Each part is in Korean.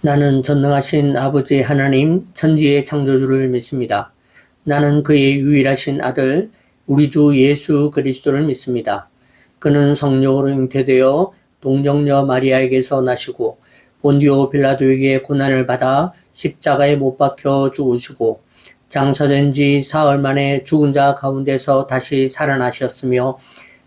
나는 전능하신 아버지 하나님 천지의 창조주를 믿습니다. 나는 그의 유일하신 아들 우리 주 예수 그리스도를 믿습니다. 그는 성령으로 잉태되어 동정녀 마리아에게서 나시고 본디오 빌라도에게 고난을 받아 십자가에 못 박혀 죽으시고 장사된 지 사흘 만에 죽은 자 가운데서 다시 살아나셨으며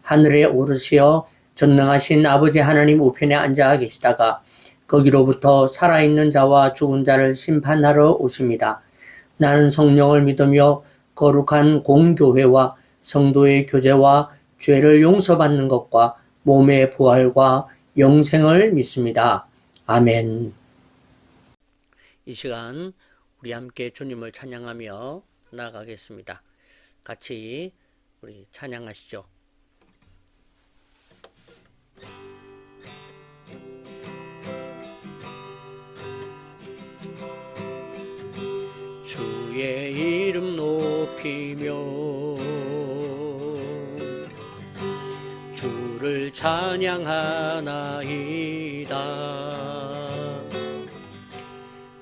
하늘에 오르시어 전능하신 아버지 하나님 우편에 앉아 계시다가 거기로부터 살아있는 자와 죽은 자를 심판하러 오십니다. 나는 성령을 믿으며 거룩한 공교회와 성도의 교제와 죄를 용서받는 것과 몸의 부활과 영생을 믿습니다. 아멘. 이 시간 우리 함께 주님을 찬양하며 나아가겠습니다. 같이 우리 찬양하시죠. 주의 이름 높이며 주를 찬양하나이다.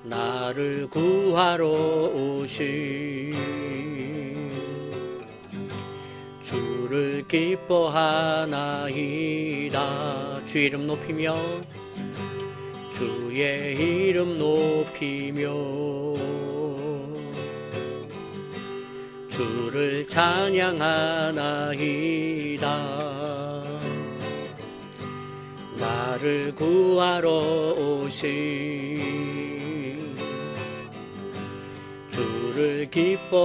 나를 구하러 오신 주를 기뻐하나이다. 주의 이름 높이며 주의 이름 높이며 주를 찬양하나이다. 나를 구하러 오신 주를 기뻐하나이다.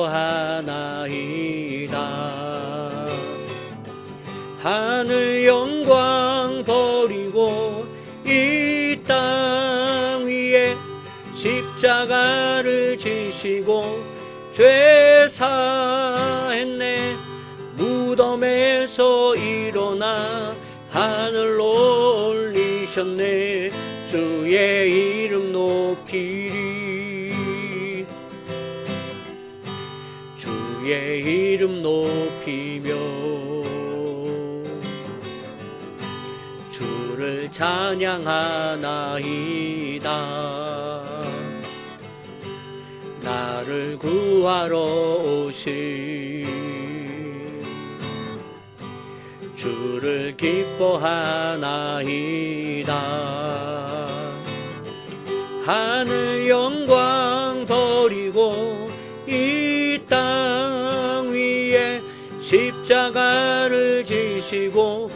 하늘 영광 버리고 이 땅 위에 십자가를 지시고 죄 사했네. 무덤에서 일어나 하늘로 올리셨네. 주의 이름 높이리. 주의 이름 높이며 주를 찬양하나이다. 나를 구하러 오신 주를 기뻐하나이다. 하늘 영광 버리고 이 땅 위에 십자가를 지시고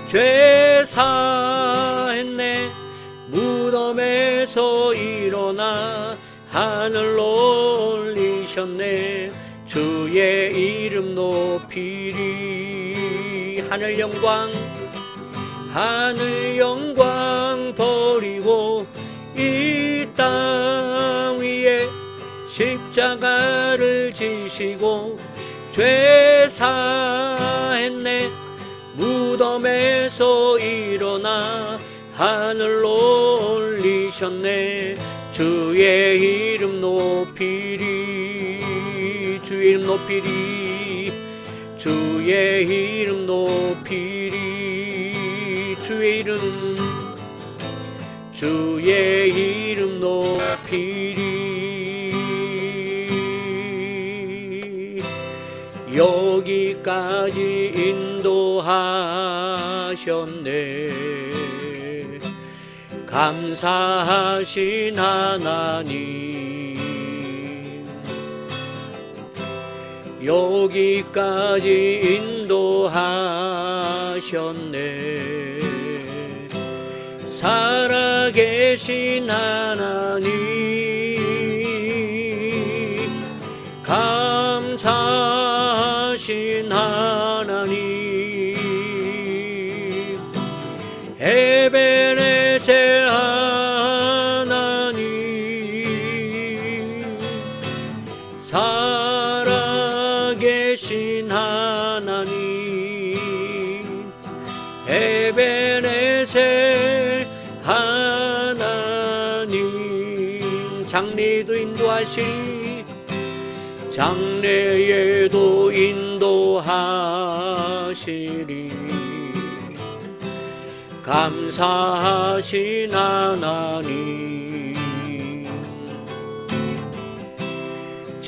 죄 사했네. 무덤에서 일어나 하늘로 올리셨네. 주의 이름 높이리. 하늘 영광 버리고 이 땅 위에 십자가를 지시고 죄 사했네. 무덤에서 일어나 하늘로 올리셨네. 주의 이름 높이리. 주의 이름 높이리. 주의 이름 높이리. 주의 이름 높이리. 여기까지 인도하셨네. 감사하신 하나님. 여기까지 인도하셨네. 살아계신 하나님. 감사하신 하나님. 에베네셀 하나님. 살아계신 하나님. 에베네셀 하나님. 장래에도 인도하시리. 장래에도 인도하시리. 감사하신 하나님.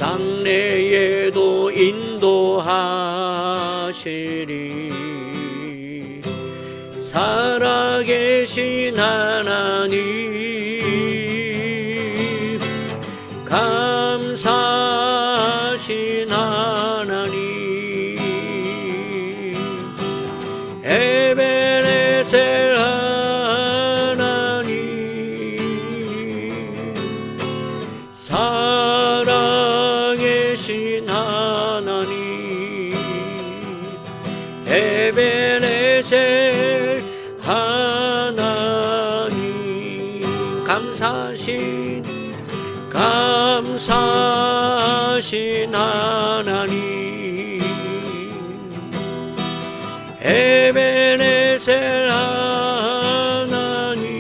장래에도 인도하시리. 살아계신 하나님, 감사하신 하나님, 에베네셀 하나님, 살아계신 하나님, 에베네셀 하나님, 감사하신 하나님, 에베네셀 하나님,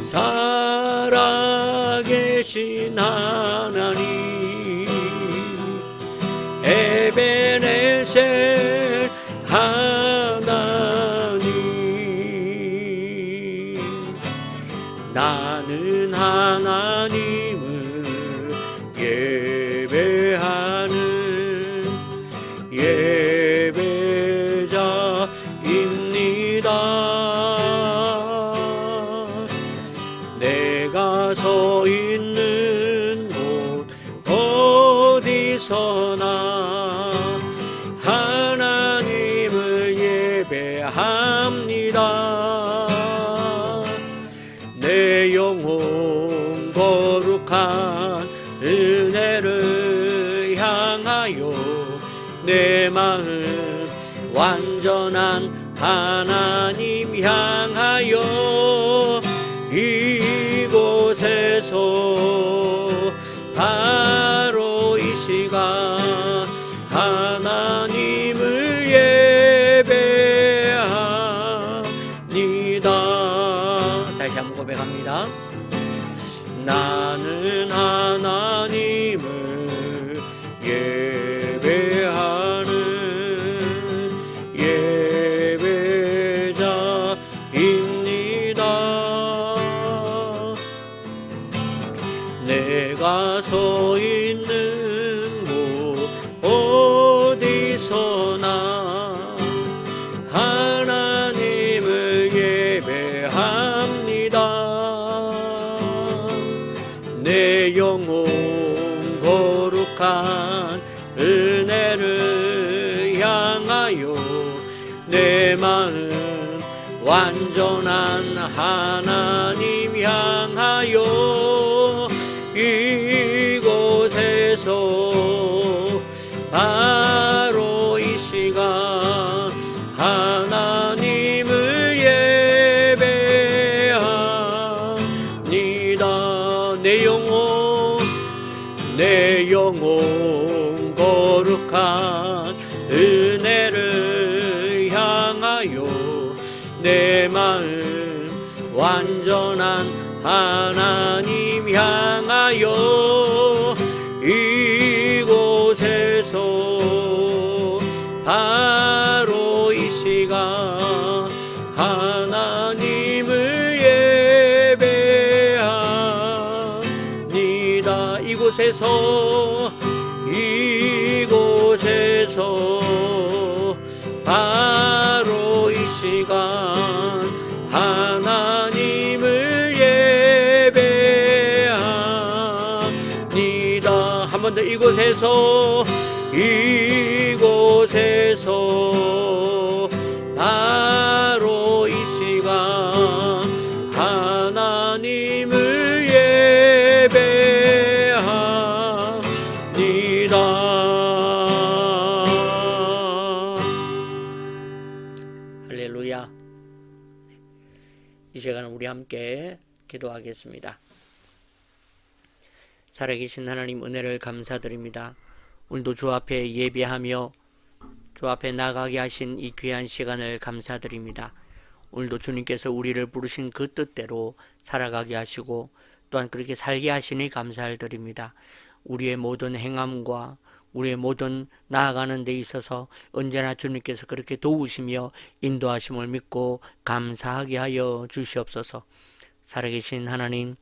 살아계신 하나님, 에베네셀 하나님. 나는 하나님을 예배하는 예배자입니다. 내가 서 있는 곳 어디서나 하나님을 예배합니다. 내 영혼 거룩한 은혜를 향하여 내 마음 완전한 하나님 향하여 이곳에서 바로 이 시간 하나님을 예배합니다. 다시 한번 고백합니다. 나는 하나님을 예배하는 예배자입니다. 내가 서 있는 곳 어디서나 하나님을 예배합니다. 내 영혼 거룩한 은혜를 향하여 내 마음 완전한 하나님 향하여 이곳에서 바로 이 시간 하나님을 예배합니다. 내 영혼 거룩한 은혜를 향하여 내 마음 완전한 하나님 향하여 이곳에서 바로 이 시간 하나님을 예배합니다. 이곳에서 바로 이 시간 하나님을 예배합니다. 한 번 더 이곳에서 바로 이 시간 하나님을 예배합니다. 할렐루야. 이 시간은 우리 함께 기도하겠습니다. 살아계신 하나님 은혜를 감사드립니다. 오늘도 주 앞에 예배하며 주 앞에 나가게 하신 이 귀한 시간을 감사드립니다. 오늘도 주님께서 우리를 부르신 그 뜻대로 살아가게 하시고 또한 그렇게 살게 하시니 감사를 드립니다. 우리의 모든 행함과 우리의 모든 나아가는 데 있어서 언제나 주님께서 그렇게 도우시며 인도하심을 믿고 감사하게 하여 주시옵소서. 살아계신 하나님,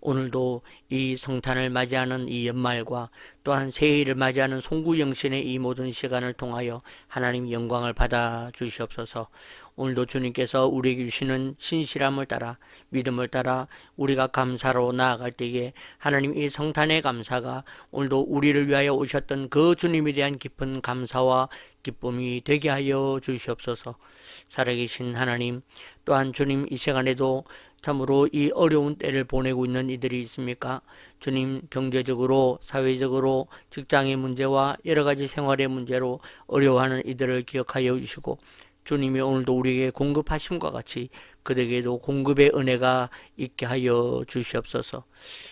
오늘도 이 성탄을 맞이하는 이 연말과 또한 새해를 맞이하는 송구영신의 이 모든 시간을 통하여 하나님 영광을 받아 주시옵소서. 오늘도 주님께서 우리에게 주시는 신실함을 따라 믿음을 따라 우리가 감사로 나아갈 때에 하나님 이 성탄의 감사가 오늘도 우리를 위하여 오셨던 그 주님에 대한 깊은 감사와 기쁨이 되게 하여 주시옵소서. 살아계신 하나님, 또한 주님 이 시간에도 참으로 이 어려운 때를 보내고 있는 이들이 있습니까? 주님, 경제적으로, 사회적으로, 직장의 문제와 여러 가지 생활의 문제로 어려워하는 이들을 기억하여 주시고, 주님이 오늘도 우리에게 공급하심과 같이 그들에게도 공급의 은혜가 있게 하여 주시옵소서.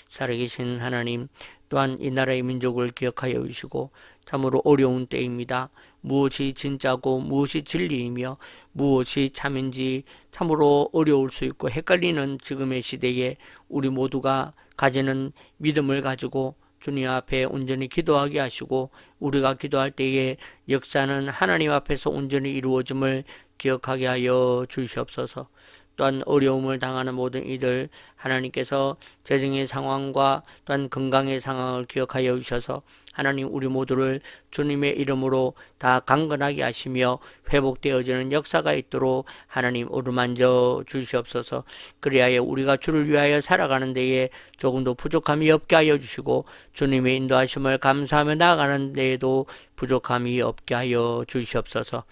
살아계신 하나님, 또한 이 나라의 민족을 기억하여 주시고 참으로 어려운 때입니다. 무엇이 진짜고 무엇이 진리이며 무엇이 참인지 참으로 어려울 수 있고 헷갈리는 지금의 시대에 우리 모두가 가지는 믿음을 가지고 주님 앞에 온전히 기도하게 하시고 우리가 기도할 때에 역사는 하나님 앞에서 온전히 이루어짐을 기억하게 하여 주시옵소서. 또한 어려움을 당하는 모든 이들 하나님께서 재정의 상황과 또한 건강의 상황을 기억하여 주셔서 하나님 우리 모두를 주님의 이름으로 다 강건하게 하시며 회복되어지는 역사가 있도록 하나님 어루만져 주시옵소서. 그리하여 우리가 주를 위하여 살아가는 데에 조금도 부족함이 없게 하여 주시고 주님의 인도하심을 감사하며 나아가는 데에도 부족함이 없게 하여 주시옵소서.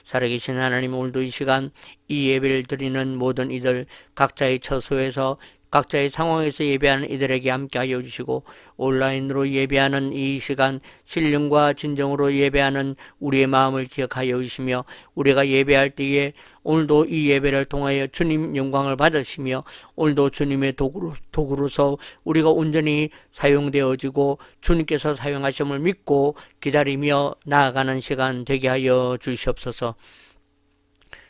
살아계신 하나님, 오늘도 이 시간 이 예배를 드리는 모든 이들 각자의 처소에서 각자의 상황에서 예배하는 이들에게 함께 하여 주시고 온라인으로 예배하는 이 시간 신령과 진정으로 예배하는 우리의 마음을 기억하여 주시며 우리가 예배할 때에 오늘도 이 예배를 통하여 주님 영광을 받으시며 오늘도 주님의 도구로서 우리가 온전히 사용되어지고 주님께서 사용하심을 믿고 기다리며 나아가는 시간 되게 하여 주시옵소서.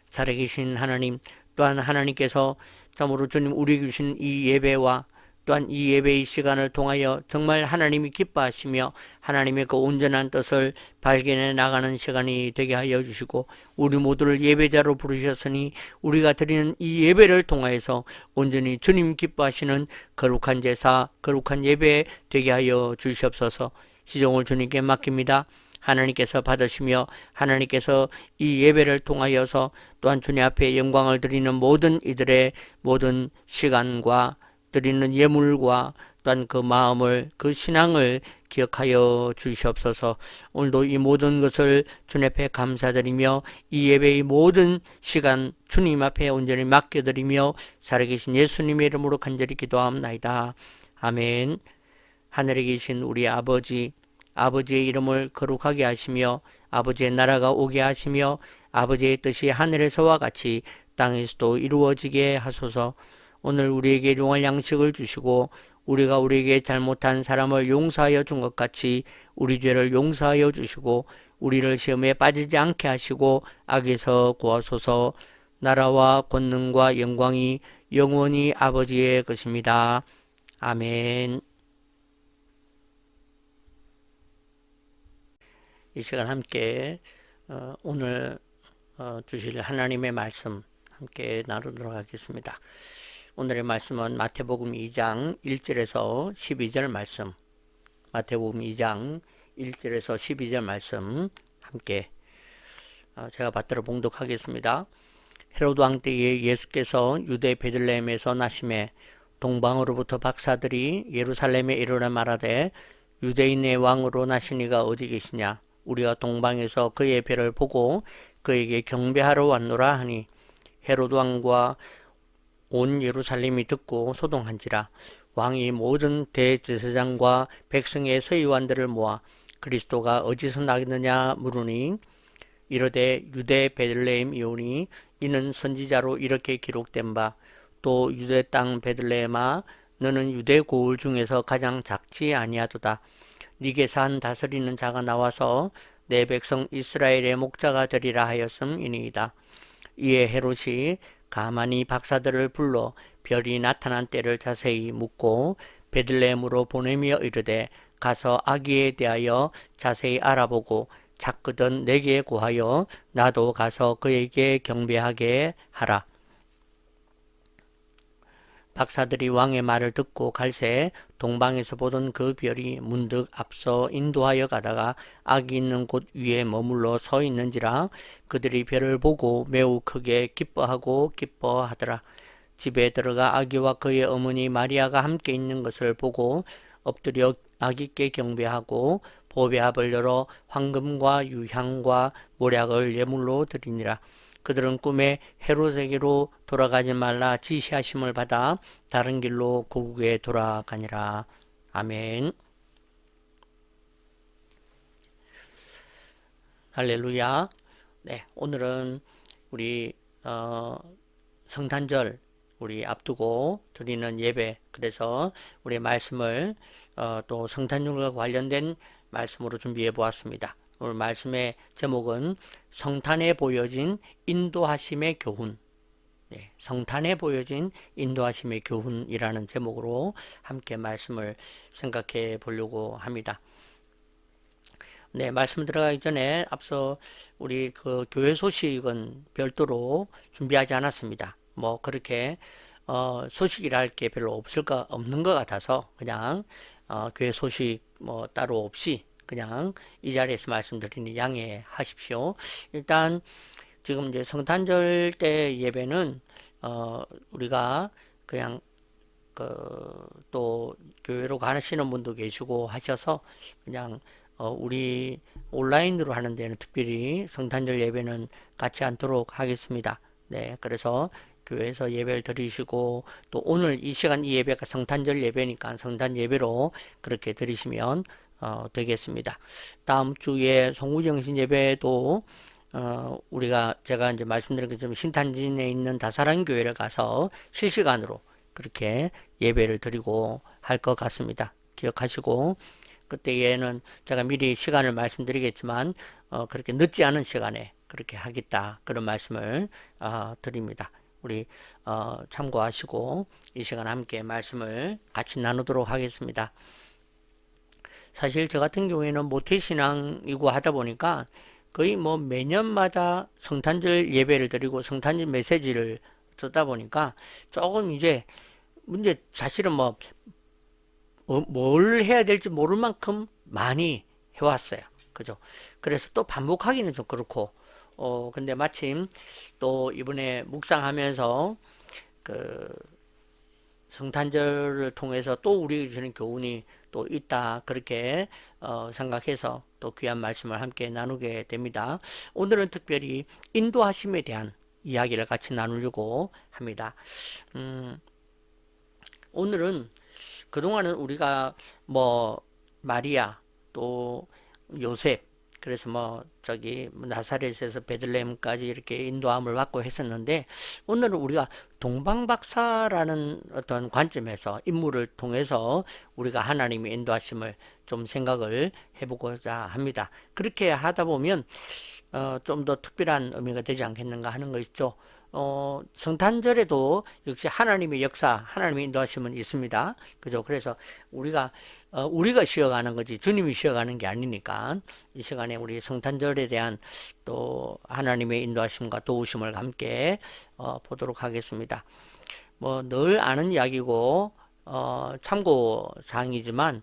살아계신 하나님, 또한 하나님께서 참으로 주님 우리에게 주신 이 예배와 또한 이 예배의 시간을 통하여 정말 하나님이 기뻐하시며 하나님의 그 온전한 뜻을 발견해 나가는 시간이 되게 하여 주시고 우리 모두를 예배자로 부르셨으니 우리가 드리는 이 예배를 통하여서 온전히 주님 기뻐하시는 거룩한 제사, 거룩한 예배 되게 하여 주시옵소서. 시종을 주님께 맡깁니다. 하나님께서 받으시며 하나님께서 이 예배를 통하여서 또한 주님 앞에 영광을 드리는 모든 이들의 모든 시간과 드리는 예물과 또한 그 마음을 그 신앙을 기억하여 주시옵소서. 오늘도 이 모든 것을 주님 앞에 감사드리며 이 예배의 모든 시간 주님 앞에 온전히 맡겨드리며 살아계신 예수님의 이름으로 간절히 기도합나이다. 아멘. 하늘에 계신 우리 아버지, 아버지의 이름을 거룩하게 하시며 아버지의 나라가 오게 하시며 아버지의 뜻이 하늘에서와 같이 땅에서도 이루어지게 하소서. 오늘 우리에게 일용할 양식을 주시고 우리가 우리에게 잘못한 사람을 용서하여 준 것 같이 우리 죄를 용서하여 주시고 우리를 시험에 빠지지 않게 하시고 악에서 구하소서. 나라와 권능과 영광이 영원히 아버지의 것입니다. 아멘. 이 시간 함께 오늘 주실 하나님의 말씀 함께 나누도록 하겠습니다. 오늘의 말씀은 마태복음 2장 1절에서 12절 말씀, 마태복음 2장 1절에서 12절 말씀 함께 제가 받들어 봉독하겠습니다. 헤로드 왕 때에 예수께서 유대 베들레헴에서 나심에 동방으로부터 박사들이 예루살렘에 이르러 말하되 유대인의 왕으로 나신 이가 어디 계시냐? 우리가 동방에서 그의 배를 보고 그에게 경배하러 왔노라 하니 헤로드 왕과 온 예루살렘이 듣고 소동한지라. 왕이 모든 대제사장과 백성의 서기관들을 모아 그리스도가 어디서 나겠느냐 물으니 이르되 유대 베들레헴이오니 이는 선지자로 이렇게 기록된 바 또 유대 땅 베들레헴아 너는 유대 고을 중에서 가장 작지 아니하도다. 네게서 한 다스리는 자가 나와서 내 백성 이스라엘의 목자가 되리라 하였음이니이다. 이에 헤롯이 가만히 박사들을 불러 별이 나타난 때를 자세히 묻고 베들레헴으로 보내며 이르되 가서 아기에 대하여 자세히 알아보고 찾거든 내게 구하여 나도 가서 그에게 경배하게 하라. 박사들이 왕의 말을 듣고 갈새 동방에서 보던 그 별이 문득 앞서 인도하여 가다가 악이 있는 곳 위에 머물러 서 있는지라 그들이 별을 보고 매우 크게 기뻐하더라. 집에 들어가 아기와 그의 어머니 마리아가 함께 있는 것을 보고 엎드려 아기께 경배하고 보배합을 열어 황금과 유향과 모략을 예물로 드리니라. 그들은 꿈에 헤롯에게로 돌아가지 말라 지시하심을 받아 다른 길로 고국에 돌아가니라. 아멘. 할렐루야. 네, 오늘은 우리 성탄절 우리 앞두고 드리는 예배, 그래서 우리 말씀을 또 성탄절과 관련된 말씀으로 준비해 보았습니다. 오늘 말씀의 제목은 성탄에 보여진 인도하심의 교훈. 네, 성탄에 보여진 인도하심의 교훈이라는 제목으로 함께 말씀을 생각해 보려고 합니다. 네, 말씀 들어가기 전에 앞서 우리 그 교회 소식은 별도로 준비하지 않았습니다. 뭐 그렇게 소식이라 할 게 별로 없는 것 같아서 그냥 교회 소식 뭐 따로 없이 그냥 이 자리에서 말씀드리니 양해하십시오. 일단 지금 이제 성탄절 때 예배는 우리가 그냥 또 교회로 가시는 분도 계시고 하셔서 그냥 우리 온라인으로 하는 데는 특별히 성탄절 예배는 같이 않도록 하겠습니다. 네, 그래서 교회에서 예배를 드리시고 또 오늘 이 시간 이 예배가 성탄절 예배니까 성탄 예배로 그렇게 드리시면 되겠습니다. 다음 주에 송구정신 예배도 제가 이제 말씀드린 것처럼 신탄진에 있는 다사랑 교회를 가서 실시간으로 그렇게 예배를 드리고 할 것 같습니다. 기억하시고 그때에는 제가 미리 시간을 말씀드리겠지만 그렇게 늦지 않은 시간에 그렇게 하겠다 그런 말씀을 드립니다. 우리 참고하시고 이 시간 함께 말씀을 같이 나누도록 하겠습니다. 사실 저 같은 경우에는 모태신앙이고 하다 보니까 거의 뭐 매년마다 성탄절 예배를 드리고 성탄절 메시지를 듣다 보니까 조금 이제 사실은 뭘 해야 될지 모를 만큼 많이 해왔어요. 그죠? 그래서 또 반복하기는 좀 그렇고, 근데 마침 또 이번에 묵상하면서 그 성탄절을 통해서 또 우리에게 주는 교훈이 또 있다. 그렇게 생각해서 또 귀한 말씀을 함께 나누게 됩니다. 오늘은 특별히 인도하심에 대한 이야기를 같이 나누려고 합니다. 오늘은 그동안은 우리가 마리아 또 요셉 그래서 나사렛에서 베들레헴까지 이렇게 인도함을 받고 했었는데 오늘은 우리가 동방박사라는 어떤 관점에서 인물을 통해서 우리가 하나님의 인도하심을 좀 생각을 해보고자 합니다. 그렇게 하다 보면 좀 더 특별한 의미가 되지 않겠는가 하는 거 있죠. 성탄절에도 역시 하나님의 역사, 하나님의 인도하심은 있습니다. 그죠? 그래서 우리가 쉬어가는 거지 주님이 쉬어가는 게 아니니까 이 시간에 우리 성탄절에 대한 또 하나님의 인도하심과 도우심을 함께 보도록 하겠습니다. 늘 아는 이야기고 참고사항이지만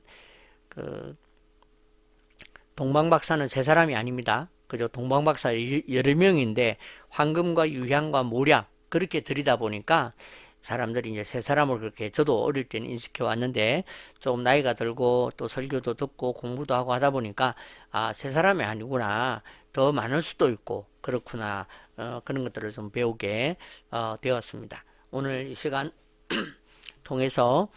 동방박사는 세 사람이 아닙니다. 그죠? 동방박사 여러 명인데 황금과 유향과 모략 그렇게 드리다 보니까 사람들이 이제 세 사람을 그렇게 저도 어릴 때는 인식해 왔는데 조금 나이가 들고 또 설교도 듣고 공부도 하고 하다 보니까 세 사람이 아니구나 더 많을 수도 있고 그렇구나 그런 것들을 좀 배우게 되었습니다. 오늘 이 시간 통해서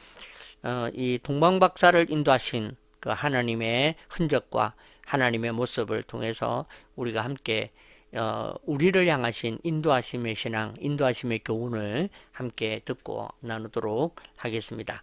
이 동방박사를 인도하신 그 하나님의 흔적과 하나님의 모습을 통해서 우리가 함께 우리를 향하신 인도하심의 신앙, 인도하심의 교훈을 함께 듣고 나누도록 하겠습니다.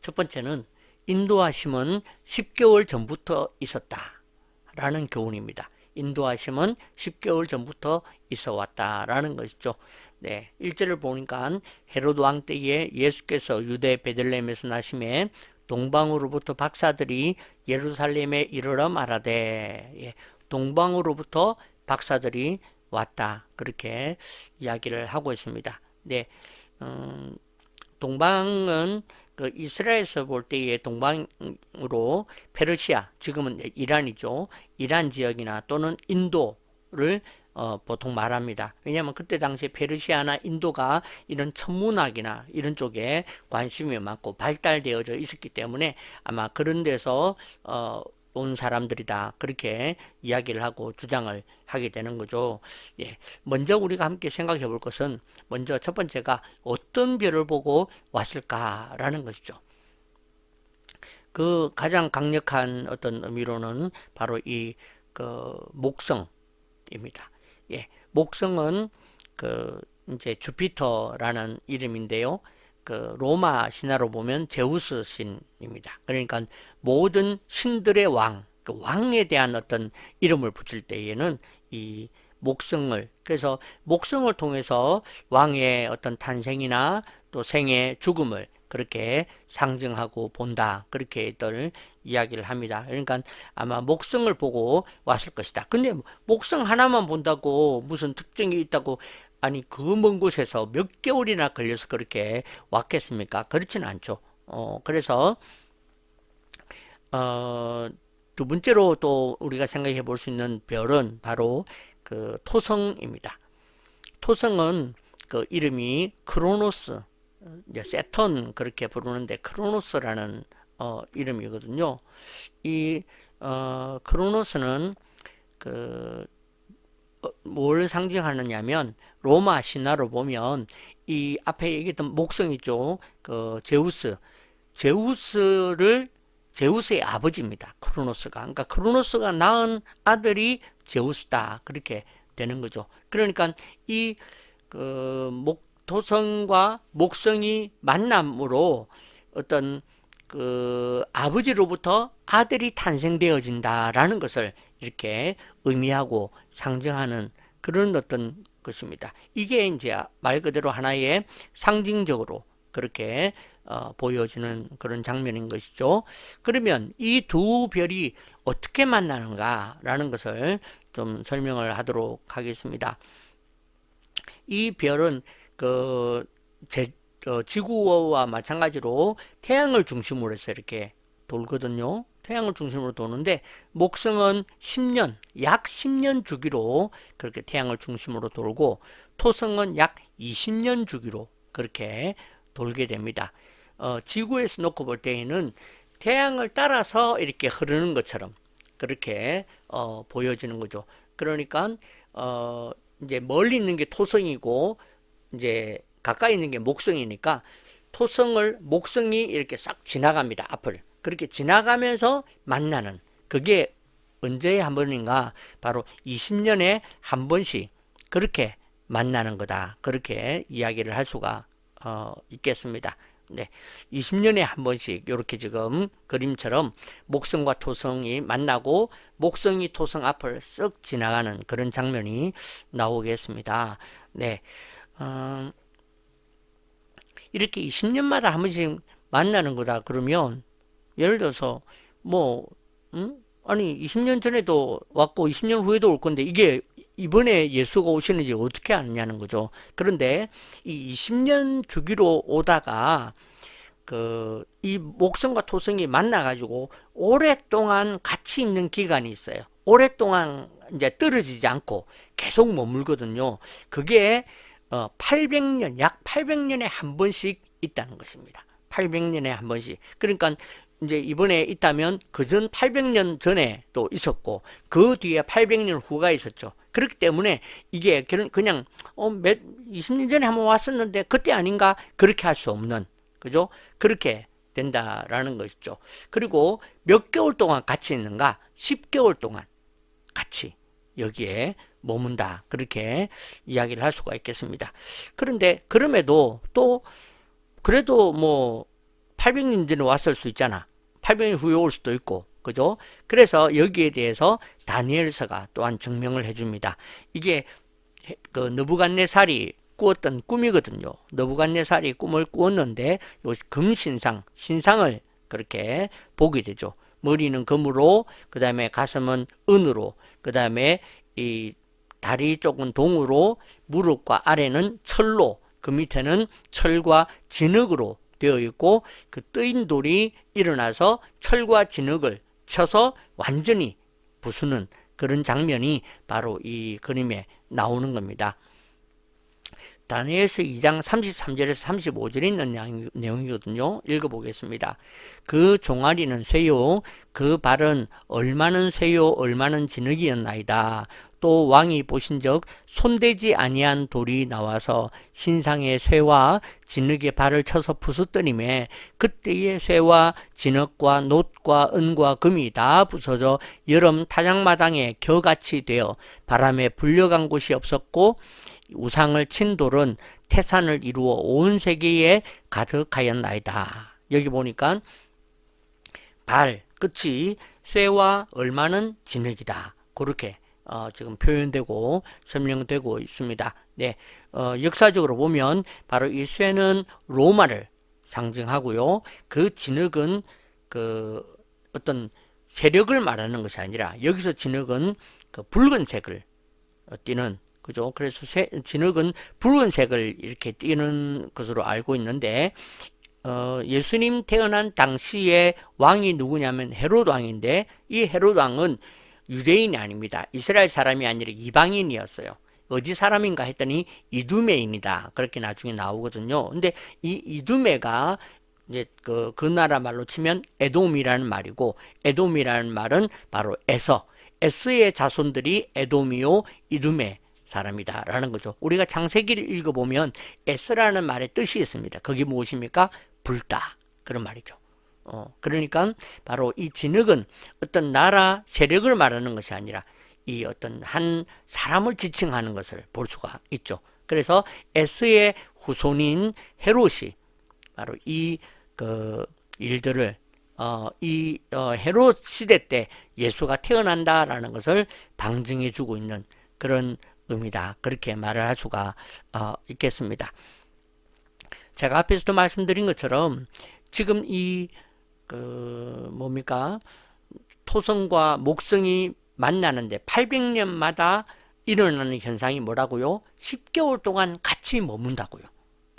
첫 번째는 인도하심은 10개월 전부터 있었다라는 교훈입니다. 인도하심은 10개월 전부터 있어 왔다라는 것이죠. 네, 1절을 보니까 헤로드 왕 때에 예수께서 유대 베들레헴에서 나심에 동방으로부터 박사들이 예루살렘에 이르러 말하되 동방으로부터 박사들이 왔다 그렇게 이야기를 하고 있습니다. 네, 동방은 그 이스라엘에서 볼 때의 동방으로 페르시아, 지금은 이란이죠. 이란 지역이나 또는 인도를 보통 말합니다. 왜냐하면 그때 당시에 페르시아나 인도가 이런 천문학이나 이런 쪽에 관심이 많고 발달되어져 있었기 때문에 아마 그런 데서 온 사람들이다, 그렇게 이야기를 하고 주장을 하게 되는 거죠. 예, 먼저 우리가 함께 생각해 볼 것은, 먼저 첫 번째가 어떤 별을 보고 왔을까라는 것이죠. 그 가장 강력한 어떤 의미로는 바로 이 목성입니다. 예, 목성은 이제 주피터라는 이름인데요. 로마 신화로 보면 제우스 신입니다. 그러니까 모든 신들의 왕, 왕에 대한 어떤 이름을 붙일 때에는 이 목성을, 그래서 목성을 통해서 왕의 어떤 탄생이나 또 생애, 죽음을 그렇게 상징하고 본다, 그렇게들 이야기를 합니다. 그러니까 아마 목성을 보고 왔을 것이다. 근데 목성 하나만 본다고 무슨 특징이 있다고, 아니 그 먼 곳에서 몇 개월이나 걸려서 그렇게 왔겠습니까? 그렇지는 않죠. 그래서 두 번째로 또 우리가 생각해 볼 수 있는 별은 바로 토성입니다. 토성은 이름이 크로노스, 이제 세턴 그렇게 부르는데 크로노스라는 이름이거든요. 이 크로노스는 뭘 상징하느냐면, 로마 신화로 보면 이 앞에 얘기했던 목성이죠. 제우스의 아버지입니다. 크로노스가. 그러니까 크로노스가 낳은 아들이 제우스다, 그렇게 되는 거죠. 그러니까 이 토성과 목성이 만남으로 어떤 아버지로부터 아들이 탄생되어진다라는 것을 이렇게 의미하고 상징하는 그런 어떤 것입니다. 이게 이제 말 그대로 하나의 상징적으로 그렇게 보여지는 그런 장면인 것이죠. 그러면 이 두 별이 어떻게 만나는가라는 것을 좀 설명을 하도록 하겠습니다. 이 별은 지구와 마찬가지로 태양을 중심으로 해서 이렇게 돌거든요. 태양을 중심으로 도는데, 목성은 10년, 약 10년 주기로 그렇게 태양을 중심으로 돌고, 토성은 약 20년 주기로 그렇게 돌게 됩니다. 지구에서 놓고 볼 때에는 태양을 따라서 이렇게 흐르는 것처럼 그렇게 보여지는 거죠. 그러니까 이제 멀리 있는 게 토성이고 이제 가까이 있는 게 목성이니까 목성이 이렇게 싹 지나갑니다. 앞을. 그렇게 지나가면서 만나는, 그게 언제 한 번인가? 바로 20년에 한 번씩 그렇게 만나는 거다, 그렇게 이야기를 할 수가 있겠습니다. 네, 20년에 한 번씩 이렇게 지금 그림처럼 목성과 토성이 만나고 목성이 토성 앞을 쓱 지나가는 그런 장면이 나오겠습니다. 네, 이렇게 20년마다 한 번씩 만나는 거다 그러면, 예를 들어서 아니 20년 전에도 왔고 20년 후에도 올 건데 이게 이번에 예수가 오시는지 어떻게 아느냐는 거죠. 그런데 이 20년 주기로 오다가 이 목성과 토성이 만나가지고 오랫동안 같이 있는 기간이 있어요. 오랫동안 이제 떨어지지 않고 계속 머물거든요. 그게 800년, 약 800년에 한 번씩 있다는 것입니다. 800년에 한 번씩. 그러니까 이제 이번에 있다면 그전 800년 전에 또 있었고 그 뒤에 800년 후가 있었죠. 그렇기 때문에 이게 그냥 20년 전에 한번 왔었는데 그때 아닌가, 그렇게 할 수 없는, 그죠? 그렇게 된다라는 것이죠. 그리고 몇 개월 동안 같이 있는가? 10개월 동안 같이 여기에 머문다, 그렇게 이야기를 할 수가 있겠습니다. 그런데 그럼에도 또 그래도 800년 전에 왔을 수 있잖아. 800년 후에 올 수도 있고, 그죠? 그래서 여기에 대해서 다니엘서가 또한 증명을 해줍니다. 이게 느부갓네살이 꾸었던 꿈이거든요. 느부갓네살이 꿈을 꾸었는데 요 신상을 그렇게 보게 되죠. 머리는 금으로, 그 다음에 가슴은 은으로, 그 다음에 이 다리 쪽은 동으로, 무릎과 아래는 철로 그 밑에는 철과 진흙으로 되어 있고 그 뜨인 돌이 일어나서 철과 진흙을 쳐서 완전히 부수는 그런 장면이 바로 이 그림에 나오는 겁니다. 다니엘서 2장 33절에서 35절에 있는 내용이거든요. 읽어보겠습니다. 그 종아리는 쇠요, 그 발은 얼마는 쇠요, 얼마는 진흙이었나이다. 또 왕이 보신즉 손대지 아니한 돌이 나와서 신상의 쇠와 진흙의 발을 쳐서 부수더니매 그때의 쇠와 진흙과 놋과 은과 금이 다 부서져 여름 타작마당에 겨같이 되어 바람에 불려간 곳이 없었고 우상을 친 돌은 태산을 이루어 온 세계에 가득하였나이다. 여기 보니까 발, 끝이 쇠와 얼마는 진흙이다. 그렇게 지금 표현되고 설명되고 있습니다. 네, 역사적으로 보면 바로 이 쇠는 로마를 상징하고요. 그 진흙은 그 어떤 세력을 말하는 것이 아니라 여기서 진흙은 그 붉은색을 띠는 그죠? 그래서 진흙은 붉은색을 이렇게 띠는 것으로 알고 있는데 예수님 태어난 당시에 왕이 누구냐면 헤롯 왕인데 이 헤롯 왕은 유대인이 아닙니다. 이스라엘 사람이 아니라 이방인이었어요. 어디 사람인가 했더니 이두메인이다. 그렇게 나중에 나오거든요. 근데 이 이두메가 이제 그 나라 말로 치면 에돔이라는 말이고 에돔이라는 말은 바로 에스의 자손들이 에돔이요 이두메 사람이다 라는 거죠. 우리가 창세기를 읽어보면 에스라는 말의 뜻이 있습니다. 그게 무엇입니까? 붉다 그런 말이죠. 그러니까 바로 이 진흙은 어떤 나라 세력을 말하는 것이 아니라 이 어떤 한 사람을 지칭하는 것을 볼 수가 있죠. 그래서 에스의 후손인 헤롯이 바로 이 일들을 헤롯 시대 때 예수가 태어난다라는 것을 방증해 주고 있는 그런 의미다. 그렇게 말을 할 수가 있겠습니다. 제가 앞에서도 말씀드린 것처럼 지금 이 토성과 목성이 만나는데 800년마다 일어나는 현상이 뭐라고요? 10개월 동안 같이 머문다고요.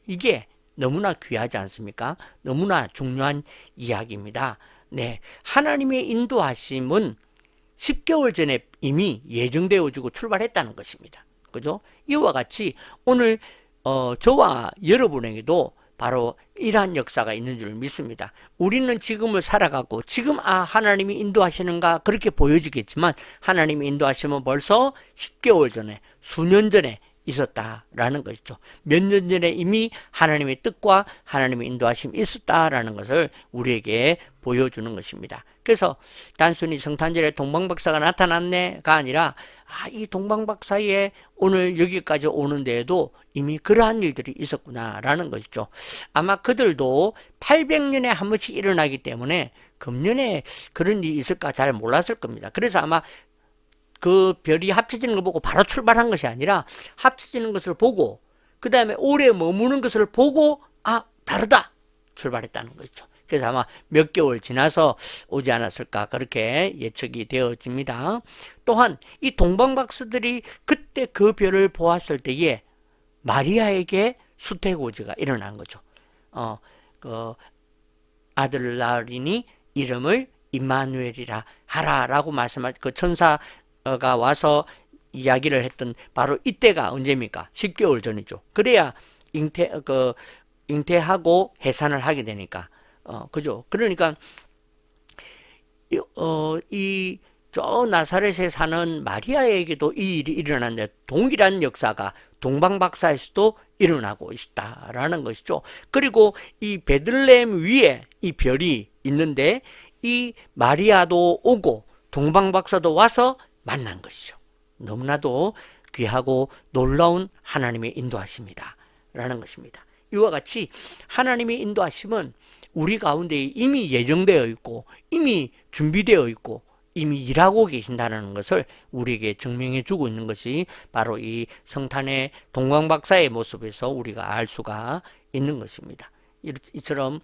이게 너무나 귀하지 않습니까? 너무나 중요한 이야기입니다. 네, 하나님의 인도하심은 10개월 전에 이미 예정되어지고 출발했다는 것입니다. 그죠? 이와 같이 오늘 저와 여러분에게도 바로 이러한 역사가 있는 줄 믿습니다. 우리는 지금을 살아가고 지금 하나님이 인도하시는가 그렇게 보여지겠지만 하나님이 인도하시면 벌써 10개월 전에 수년 전에 있었다라는 것이죠. 몇 년 전에 이미 하나님의 뜻과 하나님의 인도하심이 있었다라는 것을 우리에게 보여주는 것입니다. 그래서 단순히 성탄절에 동방박사가 나타났네가 아니라 이 동방박사에 오늘 여기까지 오는 데에도 이미 그러한 일들이 있었구나라는 것이죠. 아마 그들도 800년에 한 번씩 일어나기 때문에 금년에 그런 일이 있을까 잘 몰랐을 겁니다. 그래서 아마 그 별이 합쳐지는 걸 보고 바로 출발한 것이 아니라 합쳐지는 것을 보고 그 다음에 오래 머무는 것을 보고 다르다 출발했다는 것이죠. 그래서 아마 몇 개월 지나서 오지 않았을까 그렇게 예측이 되어집니다. 또한 이 동방박사들이 그때 그 별을 보았을 때에 마리아에게 수태고지가 일어난 거죠. 아들을 낳으리니 이름을 임마누엘이라 하라라고 말씀할 그 천사가 와서 이야기를 했던 바로 이때가 언제입니까? 10개월 전이죠. 그래야 잉태하고 해산을 하게 되니까 그죠? 그러니까 저 나사렛에 사는 마리아에게도 이 일이 일어났는데 동일한 역사가 동방박사에서도 일어나고 있다라는 것이죠. 그리고 이 베들레헴 위에 이 별이 있는데 이 마리아도 오고 동방박사도 와서 만난 것이죠. 너무나도 귀하고 놀라운 하나님의 인도하심이다 라는 것입니다. 이와 같이 하나님의 인도하심은 우리 가운데 이미 예정되어 있고 이미 준비되어 있고 이미 일하고 계신다는 것을 우리에게 증명해 주고 있는 것이 바로 이 성탄의 동방박사의 모습에서 우리가 알 수가 있는 것입니다. 이처럼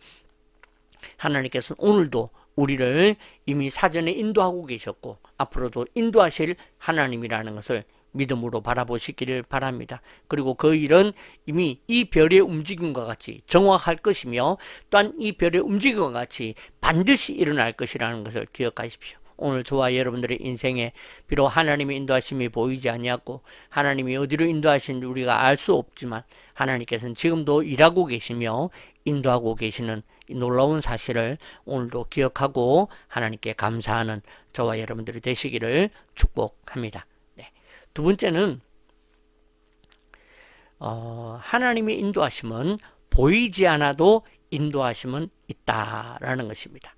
하나님께서는 오늘도 우리를 이미 사전에 인도하고 계셨고 앞으로도 인도하실 하나님이라는 것을 믿음으로 바라보시기를 바랍니다. 그리고 그 일은 이미 이 별의 움직임과 같이 정확할 것이며 또한 이 별의 움직임과 같이 반드시 일어날 것이라는 것을 기억하십시오. 오늘 저와 여러분들의 인생에 비록 하나님의 인도하심이 보이지 아니하고 하나님이 어디로 인도하시는지 우리가 알 수 없지만 하나님께서는 지금도 일하고 계시며 인도하고 계시는 이 놀라운 사실을 오늘도 기억하고 하나님께 감사하는 저와 여러분들이 되시기를 축복합니다. 네. 두 번째는 하나님의 인도하심은 보이지 않아도 인도하심은 있다라는 것입니다.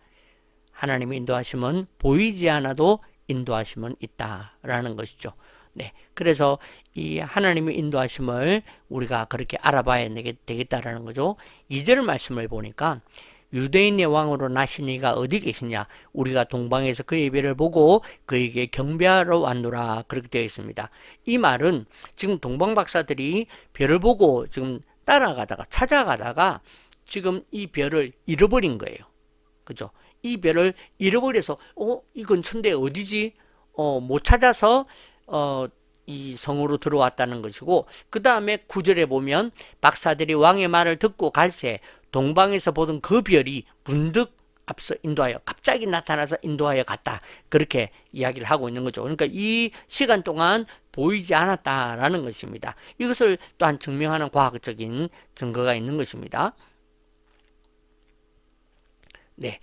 하나님의 인도하심은 보이지 않아도 인도하심은 있다라는 것이죠. 네, 그래서 이 하나님의 인도하심을 우리가 그렇게 알아봐야 되겠다라는 거죠. 2절 말씀을 보니까 유대인의 왕으로 나신 이가 어디 계시냐? 우리가 동방에서 그의 별을 보고 그에게 경배하러 왔노라. 그렇게 되어 있습니다. 이 말은 지금 동방 박사들이 별을 보고 지금 따라가다가 찾아가다가 지금 이 별을 잃어버린 거예요. 그죠? 이 별을 잃어버려서 이 근처인데 어디지? 못 찾아서 이 성으로 들어왔다는 것이고, 그 다음에 9절에 보면 박사들이 왕의 말을 듣고 갈새 동방에서 보던 그 별이 문득 앞서 인도하여 갑자기 나타나서 인도하여 갔다. 그렇게 이야기를 하고 있는 거죠. 그러니까 이 시간 동안 보이지 않았다라는 것입니다. 이것을 또한 증명하는 과학적인 증거가 있는 것입니다. 네,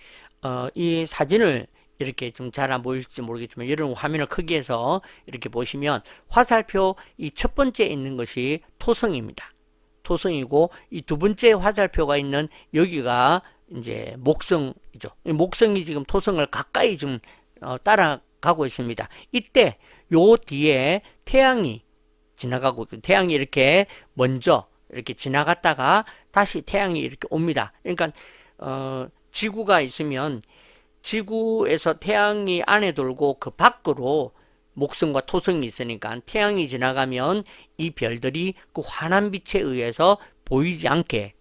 이 사진을 이렇게 좀 잘 안 보일지 모르겠지만 여러분 화면을 크게 해서 이렇게 보시면 화살표 이 첫 번째 있는 것이 토성입니다. 토성이고 이 두 번째 화살표가 있는 여기가 이제 목성이죠. 목성이 지금 토성을 가까이 좀 따라가고 있습니다. 이때 요 뒤에 태양이 지나가고 태양이 이렇게 먼저 이렇게 지나갔다가 다시 태양이 이렇게 옵니다. 그러니까 지구가 있으면 지구에서 태양이 안에 돌고 그 밖으로 목성과 토성이 있으니까 태양이 지나가면 이 별들이 그 환한 빛에 의해서 보이지 않게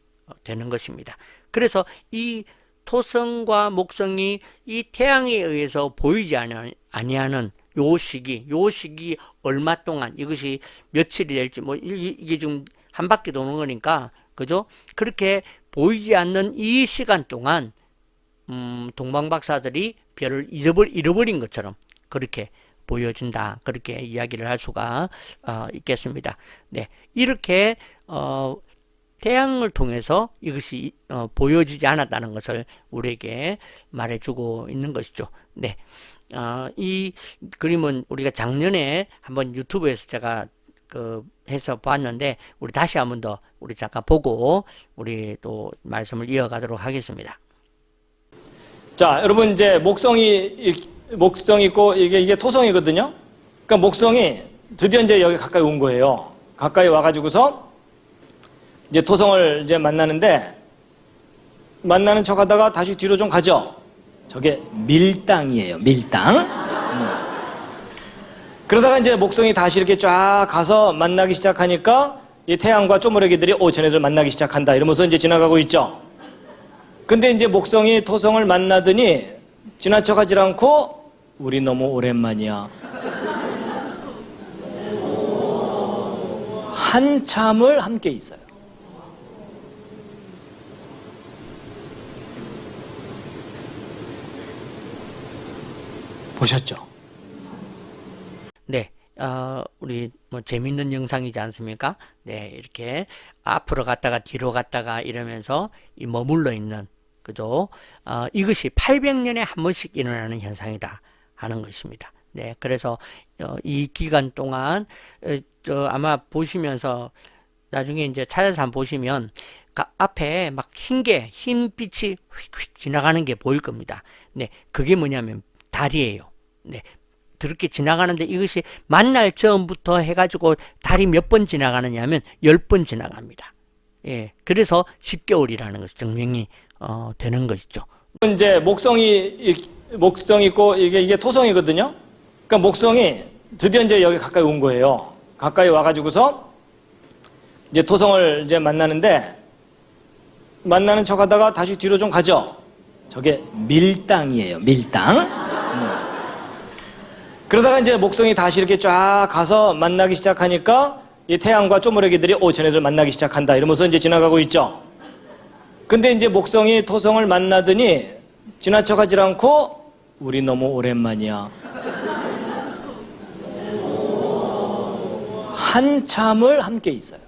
되는 것입니다. 그래서 이 토성과 목성이 이 태양에 의해서 보이지 아니하는 요 시기 얼마 동안 이것이 며칠이 될지 뭐 이게 좀 한 바퀴 도는 거니까 그죠? 그렇게 보이지 않는 이 시간 동안 동방 박사들이 별을 잃어버린 것처럼 그렇게 보여준다. 그렇게 이야기를 할 수가 있겠습니다. 네, 이렇게 태양을 통해서 이것이 보여지지 않았다는 것을 우리에게 말해주고 있는 것이죠. 네, 이 그림은 우리가 작년에 한번 유튜브에서 제가 해서 봤는데 우리 다시 한번 더 우리 잠깐 보고 우리 또 말씀을 이어가도록 하겠습니다. 자, 여러분 이제 목성이 있고 이게 토성이거든요. 그러니까 목성이 드디어 이제 여기 가까이 온 거예요. 가까이 와가지고서 이제 토성을 이제 만나는 척하다가 다시 뒤로 좀 가죠. 저게 밀당이에요. 밀당. 그러다가 이제 목성이 다시 이렇게 쫙 가서 만나기 시작하니까 이 태양과 쪼무레기들이 쟤네들 만나기 시작한다 이러면서 이제 지나가고 있죠. 근데 이제 목성이 토성을 만나더니 지나쳐가지 않고 우리 너무 오랜만이야. 한참을 함께 있어요. 보셨죠? 네, 우리 뭐 재밌는 영상이지 않습니까? 네, 이렇게 앞으로 갔다가 뒤로 갔다가 이러면서 이 머물러 있는 그죠? 이것이 800년에 한 번씩 일어나는 현상이다 하는 것입니다. 네, 그래서 이 기간 동안 아마 보시면서 나중에 이제 찾아서 한번 보시면 앞에 막 흰 빛이 휙휙 지나가는 게 보일 겁니다. 네, 그게 뭐냐면 달이에요. 네, 그렇게 지나가는데 이것이 만날 전부터 해가지고 달이 몇 번 지나가느냐 하면 10번 지나갑니다. 예, 그래서 10개월이라는 것이 증명이 되는 것이죠. 이제 목성이 있고 이게 토성이거든요. 그러니까 목성이 드디어 이제 여기 가까이 온 거예요. 가까이 와가지고서 이제 토성을 이제 만나는 척하다가 다시 뒤로 좀 가죠. 저게 밀당이에요. 밀당. 그러다가 이제 목성이 다시 이렇게 쫙 가서 만나기 시작하니까 이 태양과 쪼무레기들이 쟤네들 만나기 시작한다 이러면서 이제 지나가고 있죠. 근데 이제 목성이 토성을 만나더니 지나쳐가질 않고 우리 너무 오랜만이야. 한참을 함께 있어요.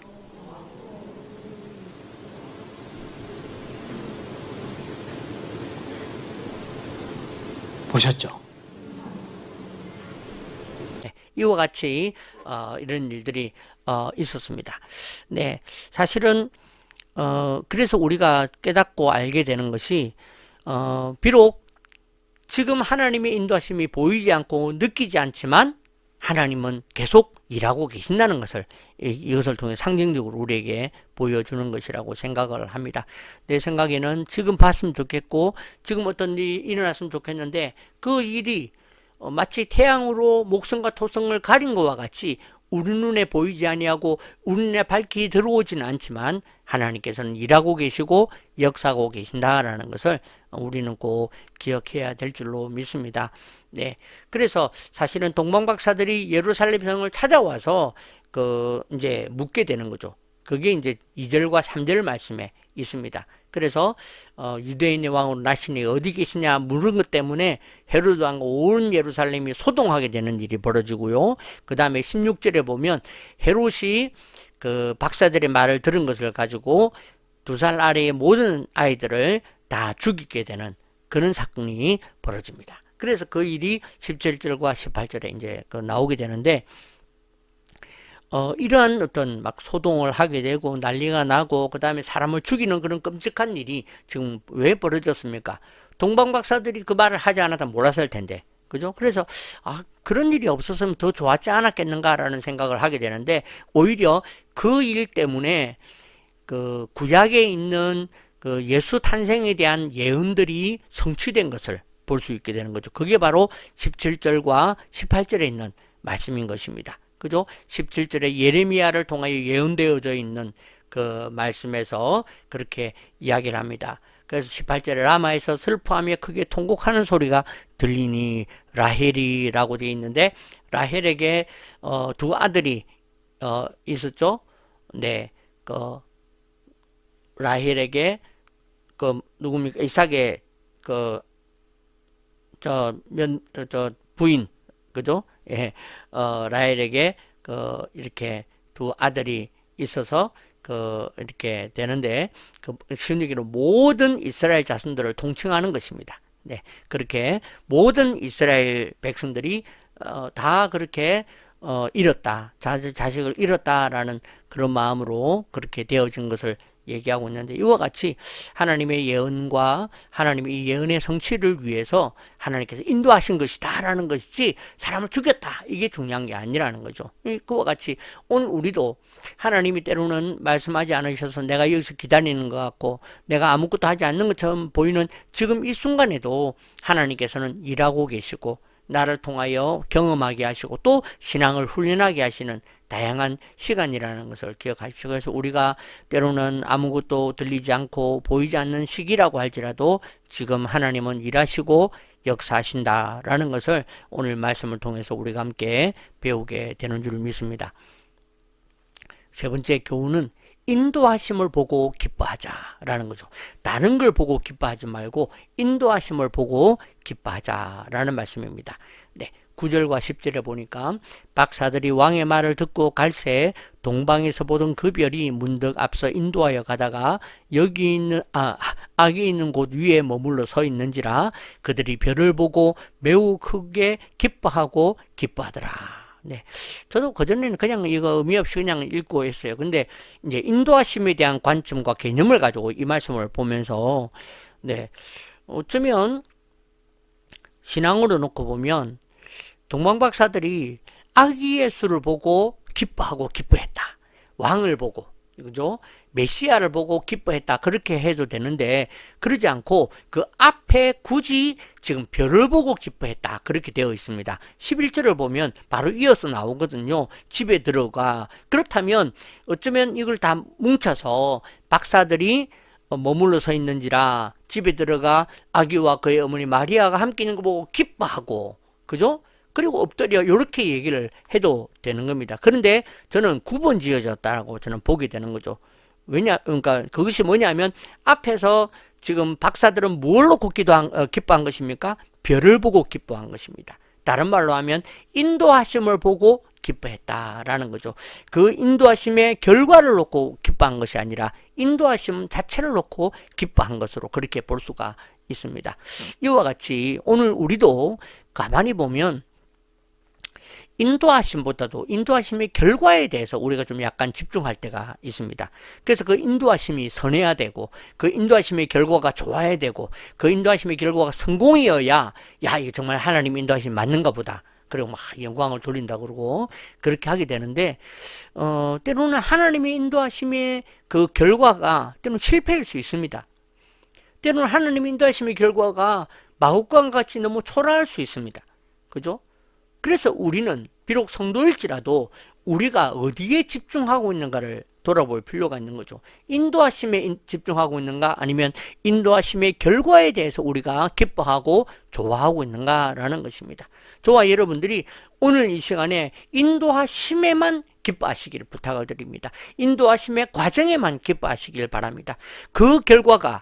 보셨죠? 네, 이와 같이 이런 일들이 있었습니다. 네, 사실은 그래서 우리가 깨닫고 알게 되는 것이 비록 지금 하나님의 인도하심이 보이지 않고 느끼지 않지만 하나님은 계속 일하고 계신다는 것을 이것을 통해 상징적으로 우리에게 보여주는 것이라고 생각을 합니다. 내 생각에는 지금 봤으면 좋겠고 지금 어떤 일이 일어났으면 좋겠는데 그 일이 마치 태양으로 목성과 토성을 가린 것과 같이 우리 눈에 보이지 아니하고 우리 눈에 밝히 들어오지는 않지만 하나님께서는 일하고 계시고 역사하고 계신다라는 것을 우리는 꼭 기억해야 될 줄로 믿습니다. 네, 그래서 사실은 동방박사들이 예루살렘 성을 찾아와서 이제 묻게 되는 거죠. 그게 이제 2절과 3절 말씀에 있습니다. 그래서 유대인의 왕으로 나시니 어디 계시냐 물은 것 때문에 헤로드 왕과 온 예루살렘이 소동하게 되는 일이 벌어지고요. 그 다음에 16절에 보면 헤롯이 그 박사들의 말을 들은 것을 가지고 2살 아래의 모든 아이들을 다 죽이게 되는 그런 사건이 벌어집니다. 그래서 그 일이 17절과 18절에 이제 나오게 되는데 이러한 어떤 막 소동을 하게 되고 난리가 나고 그 다음에 사람을 죽이는 그런 끔찍한 일이 지금 왜 벌어졌습니까? 동방박사들이 그 말을 하지 않았다면 몰랐을 텐데. 그죠? 그래서 그런 일이 없었으면 더 좋았지 않았겠는가라는 생각을 하게 되는데 오히려 그 일 때문에 그 구약에 있는 그 예수 탄생에 대한 예언들이 성취된 것을 볼 수 있게 되는 거죠. 그게 바로 17절과 18절에 있는 말씀인 것입니다. 그죠? 17절에 예레미야를 통하여 예언되어져 있는 그 말씀에서 그렇게 이야기를 합니다. 그래서 18절에 라마에서 슬퍼하며 크게 통곡하는 소리가 들리니 라헬이라고 되어 있는데 라헬에게 두 아들이 있었죠. 네, 라헬에게 누굽니까? 이삭의 부인, 그죠? 예, 라헬에게 이렇게 두 아들이 있어서 이렇게 되는데 쉬운 얘기로 모든 이스라엘 자손들을 통칭하는 것입니다. 네, 그렇게 모든 이스라엘 백성들이 다 그렇게 잃었다, 자식을 잃었다라는 그런 마음으로 그렇게 되어진 것을 얘기하고 있는데 이와 같이 하나님의 예언과 하나님의 이 예언의 성취를 위해서 하나님께서 인도하신 것이다라는 것이지 사람을 죽였다 이게 중요한 게 아니라는 거죠. 그와 같이 오늘 우리도 하나님이 때로는 말씀하지 않으셔서 내가 여기서 기다리는 것 같고 내가 아무것도 하지 않는 것처럼 보이는 지금 이 순간에도 하나님께서는 일하고 계시고 나를 통하여 경험하게 하시고 또 신앙을 훈련하게 하시는 다양한 시간이라는 것을 기억하십시오. 그래서 우리가 때로는 아무것도 들리지 않고 보이지 않는 시기라고 할지라도 지금 하나님은 일하시고 역사하신다라는 것을 오늘 말씀을 통해서 우리가 함께 배우게 되는 줄 믿습니다. 세 번째 교훈은 인도하심을 보고 기뻐하자라는 거죠. 다른 걸 보고 기뻐하지 말고 인도하심을 보고 기뻐하자라는 말씀입니다. 네, 9절과 10절에 보니까 박사들이 왕의 말을 듣고 갈새 동방에서 보던 그 별이 문득 앞서 인도하여 가다가 여기 있는 악이 있는 곳 위에 머물러 서 있는지라 그들이 별을 보고 매우 크게 기뻐하고 기뻐하더라. 네, 저도 그전에는 그냥 이거 의미 없이 그냥 읽고 했어요. 근데 이제 인도하심에 대한 관점과 개념을 가지고 이 말씀을 보면서 네, 어쩌면 신앙으로 놓고 보면 동방박사들이 아기 예수를 보고 기뻐하고 기뻐했다. 왕을 보고, 그죠? 메시아를 보고 기뻐했다. 그렇게 해도 되는데 그러지 않고 그 앞에 굳이 지금 별을 보고 기뻐했다. 그렇게 되어 있습니다. 11절을 보면 바로 이어서 나오거든요. 집에 들어가. 그렇다면 어쩌면 이걸 다 뭉쳐서 박사들이 머물러 서 있는지라 집에 들어가 아기와 그의 어머니 마리아가 함께 있는 거 보고 기뻐하고, 그죠? 그리고 엎드려 이렇게 얘기를 해도 되는 겁니다. 그런데 저는 9번 지어졌다라고 저는 보게 되는 거죠. 그러니까 그것이 뭐냐면 앞에서 지금 박사들은 뭘 놓고 기뻐한 것입니까? 별을 보고 기뻐한 것입니다. 다른 말로 하면 인도하심을 보고 기뻐했다라는 거죠. 그 인도하심의 결과를 놓고 기뻐한 것이 아니라 인도하심 자체를 놓고 기뻐한 것으로 그렇게 볼 수가 있습니다. 이와 같이 오늘 우리도 가만히 보면 인도하심보다도 인도하심의 결과에 대해서 우리가 좀 약간 집중할 때가 있습니다. 그래서 그 인도하심이 선해야 되고 그 인도하심의 결과가 좋아야 되고 그 인도하심의 결과가 성공이어야 야 이거 정말 하나님 인도하심이 맞는가 보다. 그리고 막 영광을 돌린다 그러고 그렇게 하게 되는데 때로는 하나님의 인도하심의 그 결과가 때로는 실패일 수 있습니다. 때로는 하나님의 인도하심의 결과가 마법과 같이 너무 초라할 수 있습니다. 그죠? 그래서 우리는 비록 성도일지라도 우리가 어디에 집중하고 있는가를 돌아볼 필요가 있는 거죠. 인도하심에 집중하고 있는가 아니면 인도하심의 결과에 대해서 우리가 기뻐하고 좋아하고 있는가라는 것입니다. 저와 여러분들이 오늘 이 시간에 인도하심에만 기뻐하시기를 부탁을 드립니다. 인도하심의 과정에만 기뻐하시길 바랍니다. 그 결과가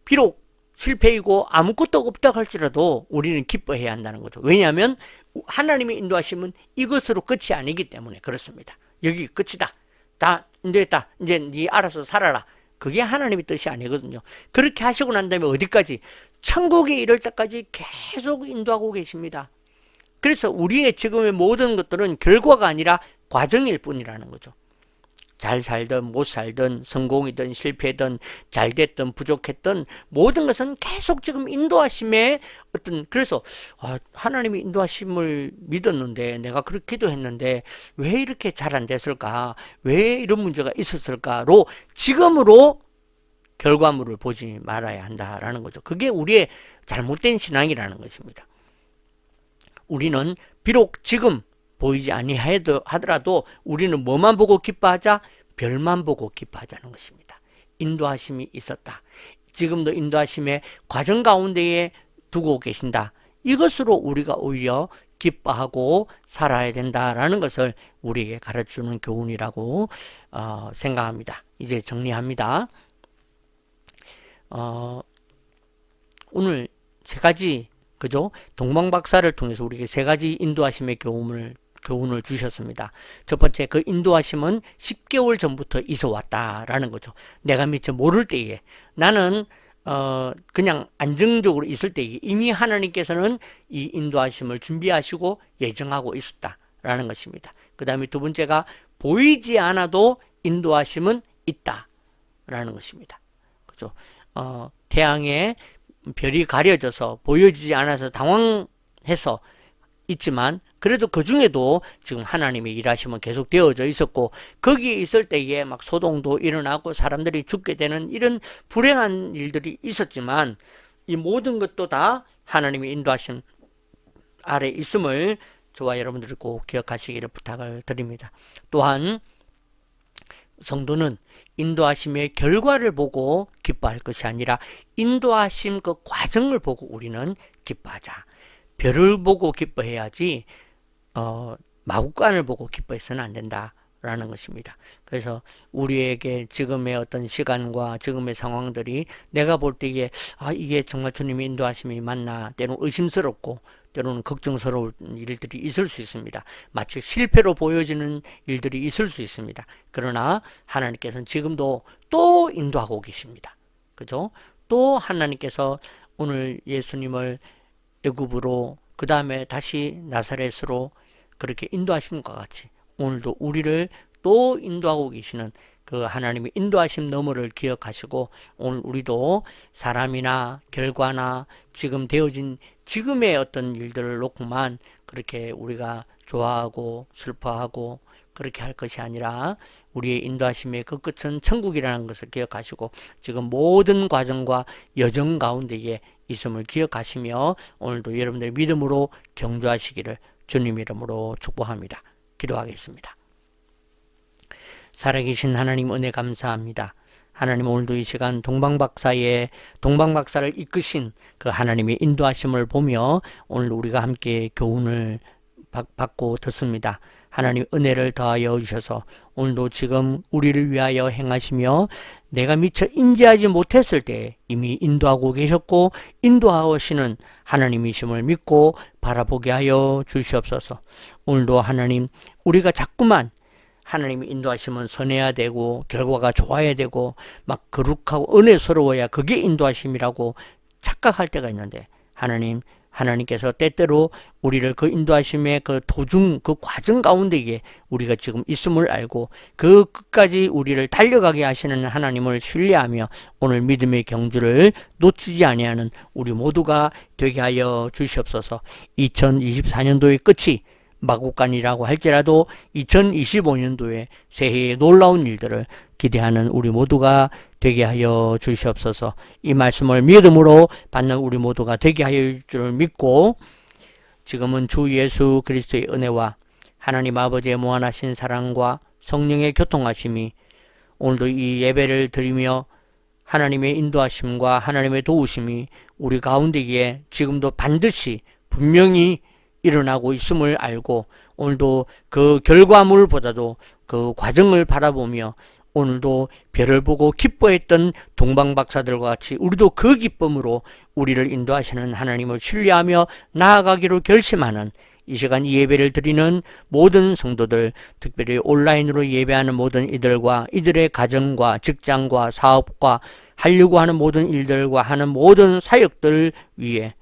비록 실패이고 아무것도 없다 할지라도 우리는 기뻐해야 한다는 거죠. 왜냐하면 하나님의 인도하심은 이것으로 끝이 아니기 때문에 그렇습니다. 여기 끝이다. 다 인도했다. 이제 네 알아서 살아라. 그게 하나님의 뜻이 아니거든요. 그렇게 하시고 난 다음에 어디까지? 천국에 이를 때까지 계속 인도하고 계십니다. 그래서 우리의 지금의 모든 것들은 결과가 아니라 과정일 뿐이라는 거죠. 잘 살든 못 살든 성공이든 실패든 잘됐든 부족했든 모든 것은 계속 지금 인도하심의 그래서 하나님이 인도하심을 믿었는데 내가 그렇게 기도했는데 왜 이렇게 잘 안 됐을까? 왜 이런 문제가 있었을까로 지금으로 결과물을 보지 말아야 한다라는 거죠. 그게 우리의 잘못된 신앙이라는 것입니다. 우리는 비록 지금 보이지 아니하더라도 우리는 뭐만 보고 기뻐하자? 별만 보고 기뻐하자는 것입니다. 인도하심이 있었다. 지금도 인도하심의 과정 가운데에 두고 계신다. 이것으로 우리가 오히려 기뻐하고 살아야 된다라는 것을 우리에게 가르쳐주는 교훈이라고 생각합니다. 이제 정리합니다. 오늘 세 가지 그죠? 동방박사를 통해서 우리에게 세 가지 인도하심의 교훈을 주셨습니다. 첫 번째, 그 인도하심은 10개월 전부터 있어 왔다라는 거죠. 내가 미처 모를 때에 나는 그냥 안정적으로 있을 때에 이미 하나님께서는 이 인도하심을 준비하시고 예정하고 있었다라는 것입니다. 그 다음에 두 번째가 보이지 않아도 인도하심은 있다라는 것입니다. 그죠? 태양에 별이 가려져서 보여지지 않아서 당황해서 있지만 그래도 그 중에도 지금 하나님의 일하심은 계속 되어져 있었고 거기에 있을 때에 막 소동도 일어나고 사람들이 죽게 되는 이런 불행한 일들이 있었지만 이 모든 것도 다 하나님의 인도하심 아래 있음을 저와 여러분들이 꼭 기억하시기를 부탁을 드립니다. 또한 성도는 인도하심의 결과를 보고 기뻐할 것이 아니라 인도하심 그 과정을 보고 우리는 기뻐하자. 별을 보고 기뻐해야지 마구간을 보고 기뻐해서는 안 된다라는 것입니다. 그래서 우리에게 지금의 어떤 시간과 지금의 상황들이 내가 볼 때에 이게 정말 주님의 인도하심이 맞나 때로는 의심스럽고 때로는 걱정스러운 일들이 있을 수 있습니다. 마치 실패로 보여지는 일들이 있을 수 있습니다. 그러나 하나님께서는 지금도 또 인도하고 계십니다. 그죠? 또 하나님께서 오늘 예수님을 애굽으로 그 다음에 다시 나사렛으로 그렇게 인도하신 것 같이 오늘도 우리를 또 인도하고 계시는 그 하나님의 인도하심 너머를 기억하시고 오늘 우리도 사람이나 결과나 지금 되어진 지금의 어떤 일들을 놓고만 그렇게 우리가 좋아하고 슬퍼하고 그렇게 할 것이 아니라 우리의 인도하심의 그 끝은 천국이라는 것을 기억하시고 지금 모든 과정과 여정 가운데에 있음을 기억하시며 오늘도 여러분들의 믿음으로 경주하시기를 주님 이름으로 축복합니다. 기도하겠습니다. 살아계신 하나님 은혜 감사합니다. 하나님 오늘도 이 시간 동방박사를 이끄신 그 하나님의 인도하심을 보며 오늘 우리가 함께 교훈을 받고 듣습니다. 하나님 은혜를 더하여 주셔서 오늘도 지금 우리를 위하여 행하시며 내가 미처 인지하지 못했을 때 이미 인도하고 계셨고 인도하시는 하나님이심을 믿고 바라보게 하여 주시옵소서. 오늘도 하나님 우리가 자꾸만 하나님이 인도하시면 선해야 되고 결과가 좋아야 되고 막 거룩하고 은혜스러워야 그게 인도하심이라고 착각할 때가 있는데 하나님께서 때때로 우리를 그 인도하심의 그 도중 그 과정 가운데에 우리가 지금 있음을 알고 그 끝까지 우리를 달려가게 하시는 하나님을 신뢰하며 오늘 믿음의 경주를 놓치지 아니하는 우리 모두가 되게 하여 주시옵소서. 2024년도의 끝이 마구간이라고 할지라도 2025년도에 새해의 놀라운 일들을 기대하는 우리 모두가 되게 하여 주시옵소서. 이 말씀을 믿음으로 받는 우리 모두가 되게 하여 줄 믿고 지금은 주 예수 그리스도의 은혜와 하나님 아버지의 무한하신 사랑과 성령의 교통하심이 오늘도 이 예배를 드리며 하나님의 인도하심과 하나님의 도우심이 우리 가운데에 지금도 반드시 분명히 일어나고 있음을 알고 오늘도 그 결과물보다도 그 과정을 바라보며 오늘도 별을 보고 기뻐했던 동방박사들과 같이 우리도 그 기쁨으로 우리를 인도하시는 하나님을 신뢰하며 나아가기로 결심하는 이 시간 이 예배를 드리는 모든 성도들, 특별히 온라인으로 예배하는 모든 이들과 이들의 가정과 직장과 사업과 하려고 하는 모든 일들과 하는 모든 사역들 위에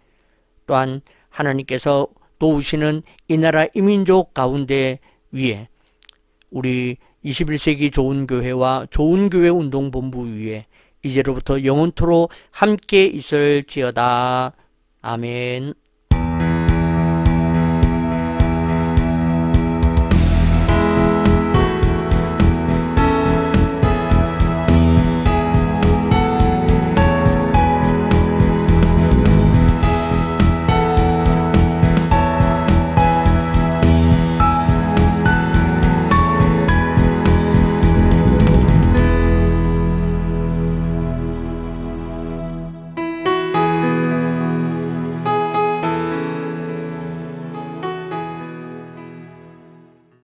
또한 하나님께서 도우시는 이 나라 이민족 가운데 위에 우리 21세기 좋은 교회와 좋은 교회 운동본부 위에 이제로부터 영원토록 함께 있을지어다. 아멘.